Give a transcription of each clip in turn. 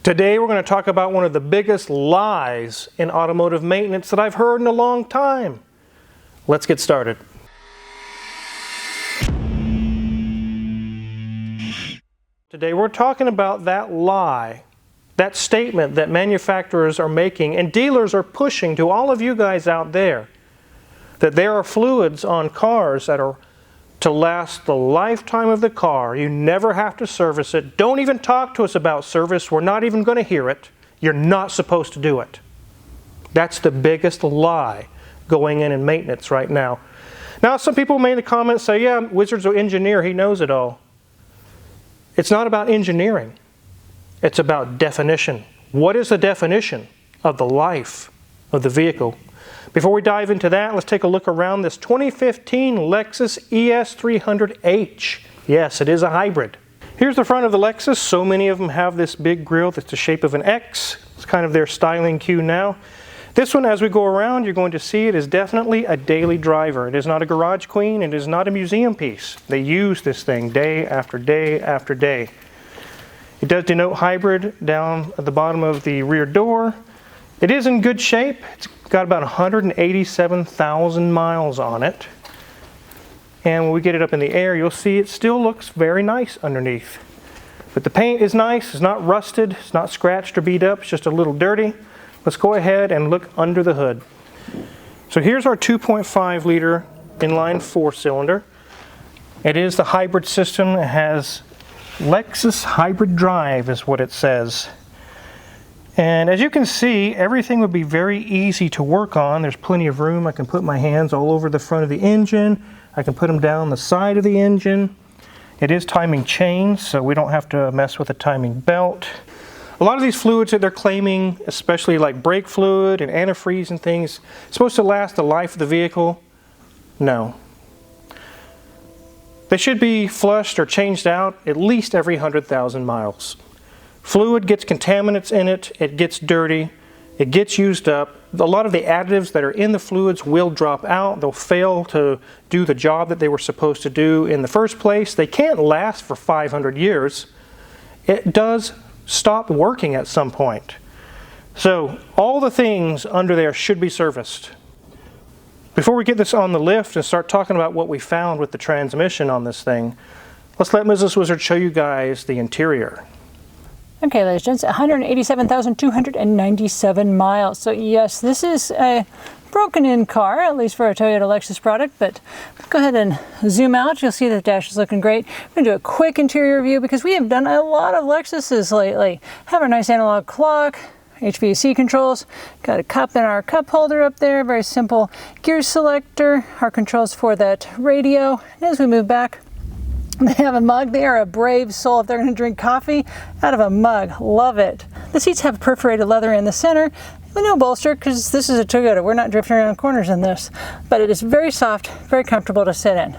Today we're going to talk about one of the biggest lies in automotive maintenance that I've heard in a long time. Let's get started. Today we're talking about that lie, that statement that manufacturers are making and dealers are pushing to all of you guys out there, that there are fluids on cars that are to last the lifetime of the car. You never have to service it. Don't even talk to us about service. We're not even going to hear it. You're not supposed to do it. That's the biggest lie going in maintenance right now. Now, some people made a comment, say, yeah, Wizard's an engineer. He knows it all. It's not about engineering. It's about definition. What is the definition of the life of the vehicle? Before we dive into that, let's take a look around this 2015 Lexus ES300h. Yes, it is a hybrid. Here's the front of the Lexus. So many of them have this big grille that's the shape of an X. It's kind of their styling cue now. This one, as we go around, you're going to see it is definitely a daily driver. It is not a garage queen. It is not a museum piece. They use this thing day after day after day. It does denote hybrid down at the bottom of the rear door. It is in good shape. It's got about 187,000 miles on it. And when we get it up in the air, you'll see it still looks very nice underneath. But the paint is nice. It's not rusted. It's not scratched or beat up. It's just a little dirty. Let's go ahead and look under the hood. So here's our 2.5 liter inline 4-cylinder. It is the hybrid system. It has Lexus Hybrid Drive is what it says. And as you can see, everything would be very easy to work on. There's plenty of room. I can put my hands all over the front of the engine. I can put them down the side of the engine. It is timing chains, so we don't have to mess with a timing belt. A lot of these fluids that they're claiming, especially like brake fluid and antifreeze and things, supposed to last the life of the vehicle. No. They should be flushed or changed out at least every 100,000 miles. Fluid gets contaminants in it, it gets dirty, it gets used up. A lot of the additives that are in the fluids will drop out. They'll fail to do the job that they were supposed to do in the first place. They can't last for 500 years. It does stop working at some point. So all the things under there should be serviced. Before we get this on the lift and start talking about what we found with the transmission on this thing, let's let Mrs. Wizard show you guys the interior. Okay, ladies and gents, 187,297 miles. So yes, this is a broken-in car, at least for a Toyota Lexus product, but go ahead and zoom out. You'll see the dash is looking great. We're going to do a quick interior view because we have done a lot of Lexuses lately. Have a nice analog clock, HVAC controls, got a cup in our cup holder up there, very simple gear selector, our controls for that radio. And as we move back, they have a mug. They are a brave soul if they're going to drink coffee out of a mug. Love it. The seats have perforated leather in the center, but no bolster because this is a Toyota. We're not drifting around corners in this, but it is very soft, very comfortable to sit in.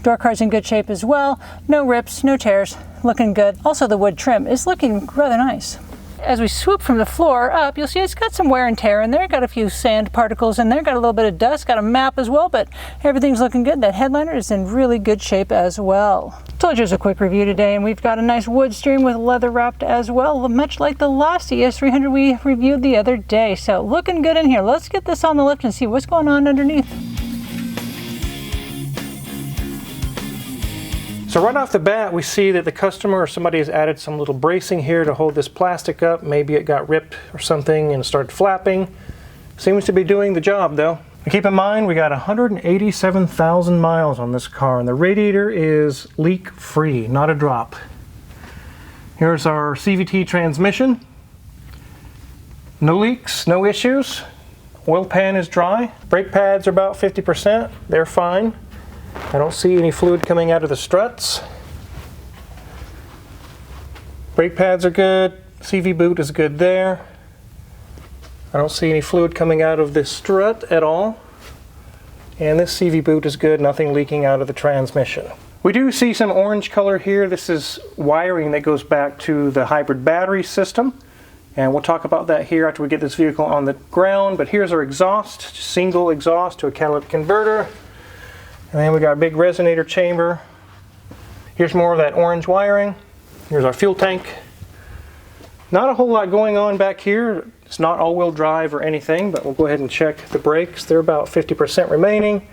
Door card's in good shape as well. No rips, no tears, looking good. Also, the wood trim is looking rather nice. As we swoop from the floor up, you'll see it's got some wear and tear in there, got a few sand particles in there, got a little bit of dust, got a map as well, but everything's looking good. That headliner is in really good shape as well. Told you it was a quick review today, and we've got a nice wood steering with leather wrapped as well, much like the last ES300 we reviewed the other day. So looking good in here. Let's get this on the lift and see what's going on underneath. So right off the bat, we see that the customer or somebody has added some little bracing here to hold this plastic up. Maybe it got ripped or something and started flapping. Seems to be doing the job though. And keep in mind, we got 187,000 miles on this car, and the radiator is leak-free, not a drop. Here's our CVT transmission. No leaks, no issues. Oil pan is dry. Brake pads are about 50%. They're fine. I don't see any fluid coming out of the struts. Brake pads are good. CV boot is good there. I don't see any fluid coming out of this strut at all. And this CV boot is good, nothing leaking out of the transmission. We do see some orange color here. This is wiring that goes back to the hybrid battery system. And we'll talk about that here after we get this vehicle on the ground. But here's our exhaust, single exhaust to a catalytic converter. And then we got a big resonator chamber. Here's more of that orange wiring. Here's our fuel tank. Not a whole lot going on back here. It's not all-wheel drive or anything, but we'll go ahead and check the brakes. They're about 50% remaining.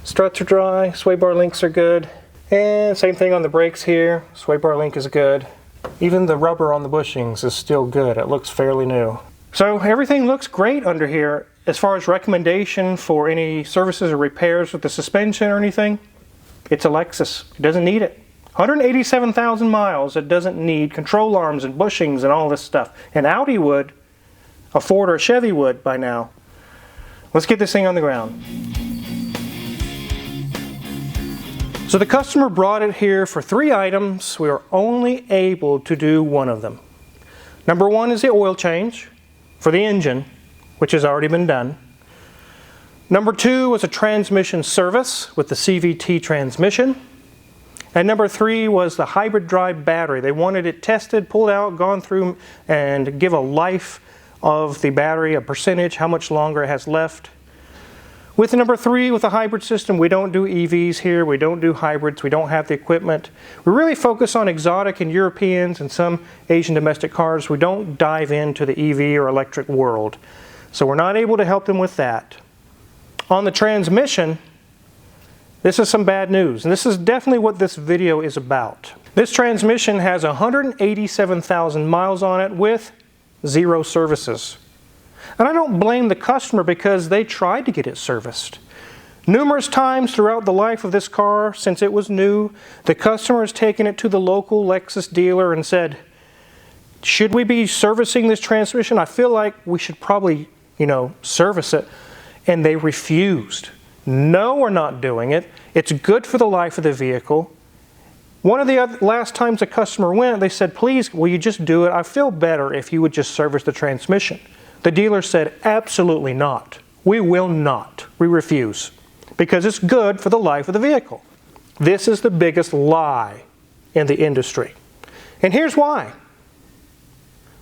Struts are dry, sway bar links are good. And same thing on the brakes here. Sway bar link is good. Even the rubber on the bushings is still good. It looks fairly new. So everything looks great under here. As far as recommendation for any services or repairs with the suspension or anything, it's a Lexus. It doesn't need it. 187,000 miles. It doesn't need control arms and bushings and all this stuff. An Audi would, a Ford or a Chevy would by now. Let's get this thing on the ground. So the customer brought it here for 3 items. We were only able to do one of them. Number 1 is the oil change for the engine, which has already been done. Number 2 was a transmission service with the CVT transmission. And number 3 was the hybrid drive battery. They wanted it tested, pulled out, gone through, and give a life of the battery, a percentage, how much longer it has left. With number 3, with the hybrid system, we don't do EVs here, we don't do hybrids, we don't have the equipment. We really focus on exotic and Europeans and some Asian domestic cars. We don't dive into the EV or electric world. So we're not able to help them with that. On the transmission, this is some bad news, and this is definitely what this video is about. This transmission has 187,000 miles on it with 0 services. And I don't blame the customer because they tried to get it serviced. Numerous times throughout the life of this car, since it was new, the customer has taken it to the local Lexus dealer and said, should we be servicing this transmission? I feel like we should probably, service it. And they refused. No, we're not doing it. It's good for the life of the vehicle. One of the last times a customer went, they said, please, will you just do it? I feel better if you would just service the transmission. The dealer said, absolutely not. We will not. We refuse. Because it's good for the life of the vehicle. This is the biggest lie in the industry. And here's why.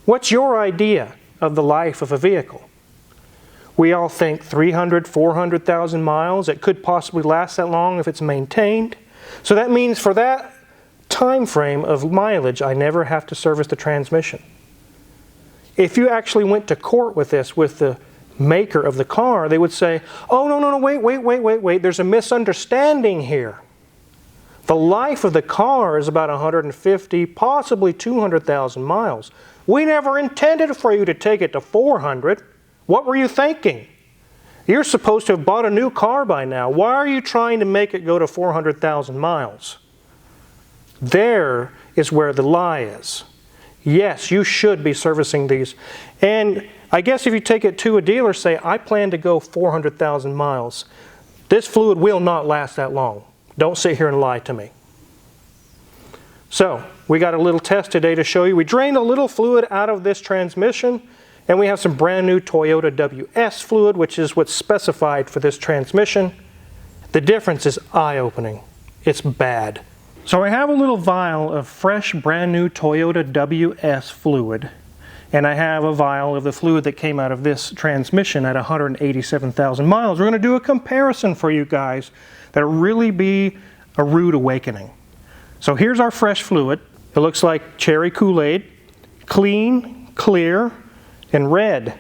What's your idea of the life of a vehicle? We all think 300, 400,000 miles. It could possibly last that long if it's maintained. So that means for that time frame of mileage, I never have to service the transmission. If you actually went to court with this, with the maker of the car, they would say, oh, no, wait, there's a misunderstanding here. The life of the car is about 150, possibly 200,000 miles. We never intended for you to take it to 400. What were you thinking? You're supposed to have bought a new car by now. Why are you trying to make it go to 400,000 miles? There is where the lie is. Yes, you should be servicing these. And I guess if you take it to a dealer, say, I plan to go 400,000 miles. This fluid will not last that long. Don't sit here and lie to me. So, we got a little test today to show you. We drained a little fluid out of this transmission, and we have some brand new Toyota WS fluid, which is what's specified for this transmission. The difference is eye-opening. It's bad. So I have a little vial of fresh, brand new Toyota WS fluid, and I have a vial of the fluid that came out of this transmission at 187,000 miles. We're going to do a comparison for you guys that'll really be a rude awakening. So here's our fresh fluid. It looks like cherry Kool-Aid, clean, clear, and red.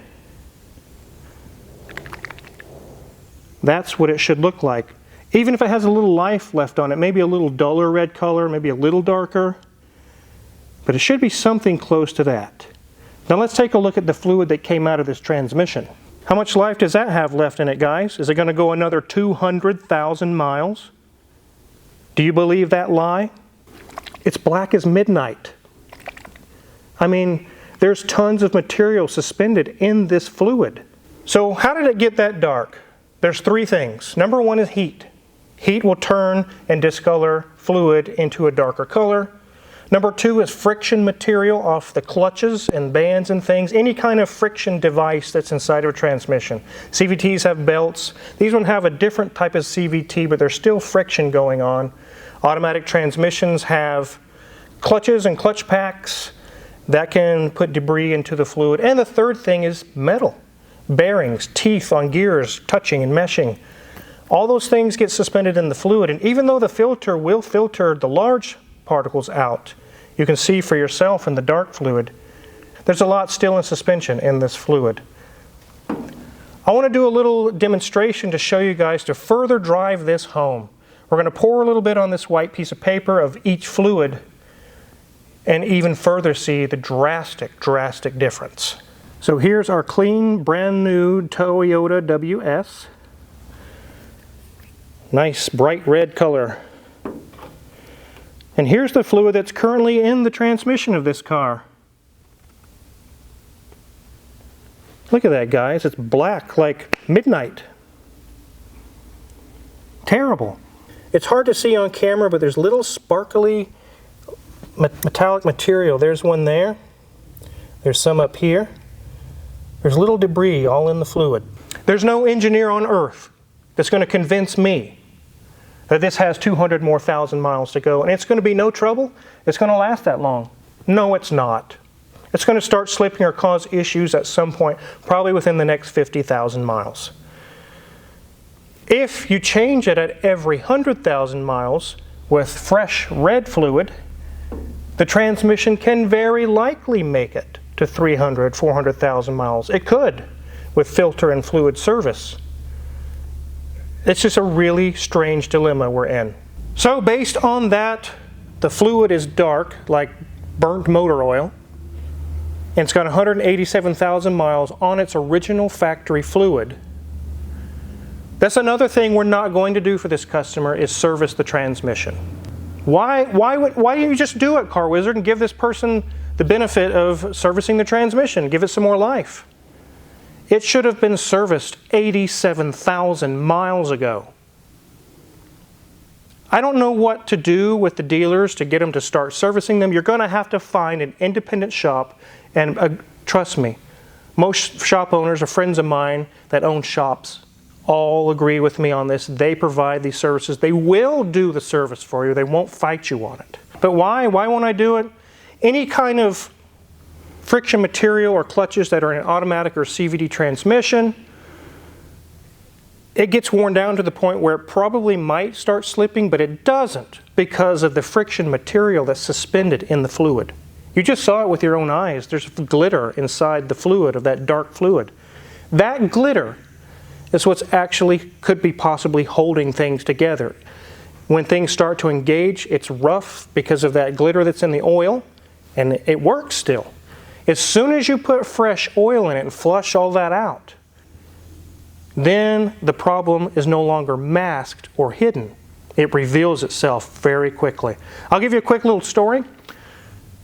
That's what it should look like. Even if it has a little life left on it, maybe a little duller red color, maybe a little darker, but it should be something close to that. Now let's take a look at the fluid that came out of this transmission. How much life does that have left in it, guys? Is it going to go another 200,000 miles? Do you believe that lie? It's black as midnight. I mean, there's tons of material suspended in this fluid. So how did it get that dark? There's 3 things. Number 1 is heat. Heat will turn and discolor fluid into a darker color. Number 2 is friction material off the clutches and bands and things. Any kind of friction device that's inside of a transmission. CVTs have belts. These ones have a different type of CVT, but there's still friction going on. Automatic transmissions have clutches and clutch packs that can put debris into the fluid. And the third thing is metal. Bearings, teeth on gears, touching and meshing. All those things get suspended in the fluid, and even though the filter will filter the large particles out, you can see for yourself in the dark fluid, There's a lot still in suspension in this fluid. I want to do a little demonstration to show you guys to further drive this home. We're going to pour a little bit on this white piece of paper of each fluid and even further see the drastic difference. So here's our clean, brand new Toyota WS. Nice bright red color. And here's the fluid that's currently in the transmission of this car. Look at that, guys. It's black like midnight. Terrible. It's hard to see on camera, but there's little sparkly metallic material. There's one there. There's some up here. There's little debris all in the fluid. There's no engineer on earth that's going to convince me that this has 200 more thousand miles to go and it's going to be no trouble. It's going to last that long. No, it's not. It's going to start slipping or cause issues at some point, probably within the next 50,000 miles. If you change it at every 100,000 miles with fresh red fluid, the transmission can very likely make it to 300, 400,000 miles. It could with filter and fluid service. It's just a really strange dilemma we're in. So based on that, the fluid is dark, like burnt motor oil, and it's got 187,000 miles on its original factory fluid. That's another thing we're not going to do for this customer is service the transmission. Why don't you just do it, Car Wizard, and give this person the benefit of servicing the transmission, give it some more life? It should have been serviced 87,000 miles ago. I don't know what to do with the dealers to get them to start servicing them. You're going to have to find an independent shop, and trust me, most shop owners are friends of mine that own shops. All agree with me on this. They provide these services. They will do the service for you. They won't fight you on it. But why? Why won't I do it? Any kind of friction material or clutches that are in an automatic or CVT transmission, it gets worn down to the point where it probably might start slipping, but it doesn't because of the friction material that's suspended in the fluid. You just saw it with your own eyes. There's glitter inside the fluid of that dark fluid. That glitter is what's actually could be possibly holding things together. When things start to engage, it's rough because of that glitter that's in the oil, and it works still. As soon as you put fresh oil in it and flush all that out, then the problem is no longer masked or hidden. It reveals itself very quickly. I'll give you a quick little story.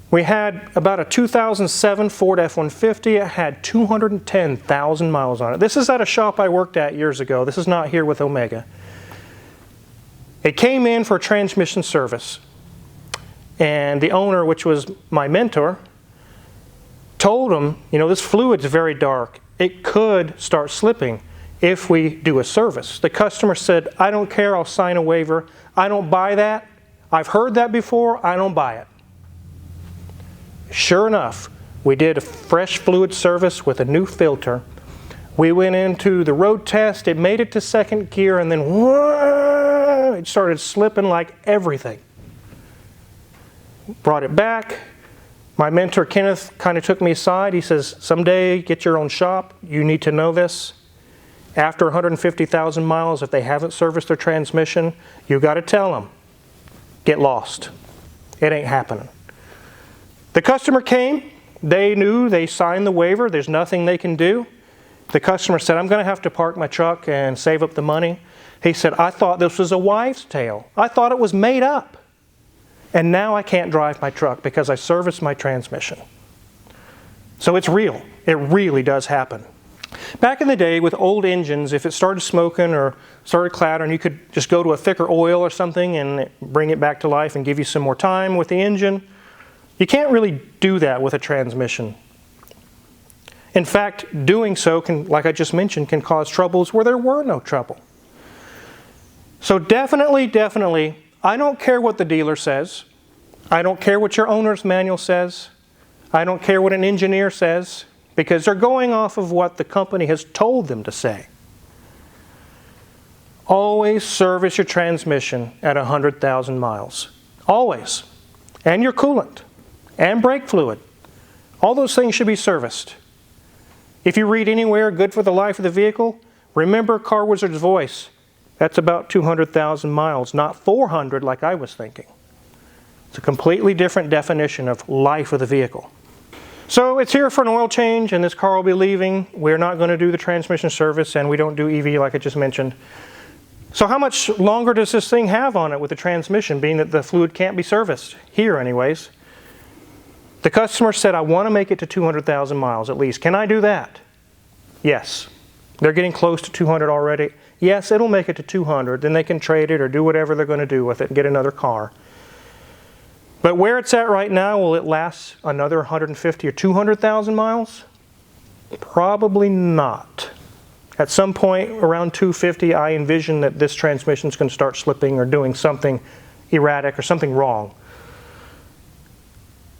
We had about a 2007 Ford F-150. It had 210,000 miles on it. This is at a shop I worked at years ago. This is not here with Omega. It came in for transmission service. And the owner, which was my mentor, told him, you know, this fluid's very dark. It could start slipping if we do a service. The customer said, I don't care, I'll sign a waiver. I don't buy that. I've heard that before, I don't buy it. Sure enough, we did a fresh fluid service with a new filter. We went into the road test, it made it to second gear, and then whoa, it started slipping like everything. Brought it back. My mentor, Kenneth, kind of took me aside. He says, someday get your own shop. You need to know this. After 150,000 miles, if they haven't serviced their transmission, you got to tell them, get lost. It ain't happening. The customer came. They knew. They signed the waiver. There's nothing they can do. The customer said, I'm going to have to park my truck and save up the money. He said, I thought this was a wives' tale. I thought it was made up. And now I can't drive my truck because I serviced my transmission. So it's real. It really does happen. Back in the day with old engines, if it started smoking or started clattering, you could just go to a thicker oil or something and bring it back to life and give you some more time with the engine. You can't really do that with a transmission. In fact, doing so can, like I just mentioned, can cause troubles where there were no trouble. So definitely, I don't care what the dealer says. I don't care what your owner's manual says. I don't care what an engineer says, because they're going off of what the company has told them to say. Always service your transmission at 100,000 miles. Always. And your coolant. And brake fluid. All those things should be serviced. If you read anywhere, good for the life of the vehicle, remember Car Wizard's voice. That's about 200,000 miles, not 400 like I was thinking. It's a completely different definition of life of the vehicle. So it's here for an oil change, and this car will be leaving. We're not going to do the transmission service, and we don't do EV like I just mentioned. So how much longer does this thing have on it with the transmission, being that the fluid can't be serviced? Here anyways. The customer said, I want to make it to 200,000 miles at least. Can I do that? Yes. They're getting close to 200 already. Yes, it'll make it to 200. Then they can trade it or do whatever they're going to do with it and get another car. But where it's at right now, will it last another 150 or 200,000 miles? Probably not. At some point around 250, I envision that this transmission is going to start slipping or doing something erratic or something wrong.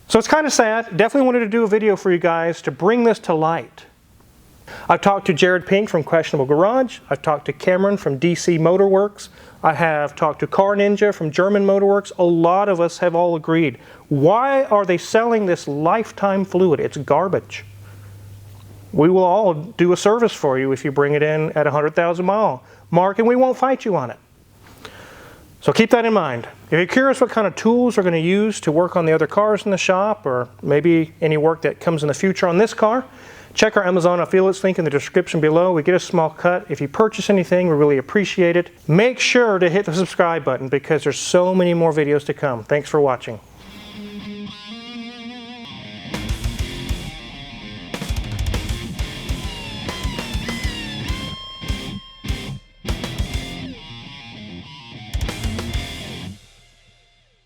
So it's kind of sad. Definitely wanted to do a video for you guys to bring this to light. I've talked to Jared Pink from Questionable Garage. I've talked to Cameron from DC Motorworks. I have talked to Car Ninja from German Motorworks. A lot of us have all agreed. Why are they selling this lifetime fluid? It's garbage. We will all do a service for you if you bring it in at 100,000 mile mark, and we won't fight you on it. So keep that in mind. If you're curious what kind of tools we're going to use to work on the other cars in the shop, or maybe any work that comes in the future on this car, check our Amazon affiliates link in the description below. We get a small cut. If you purchase anything, we really appreciate it. Make sure to hit the subscribe button because there's so many more videos to come. Thanks for watching.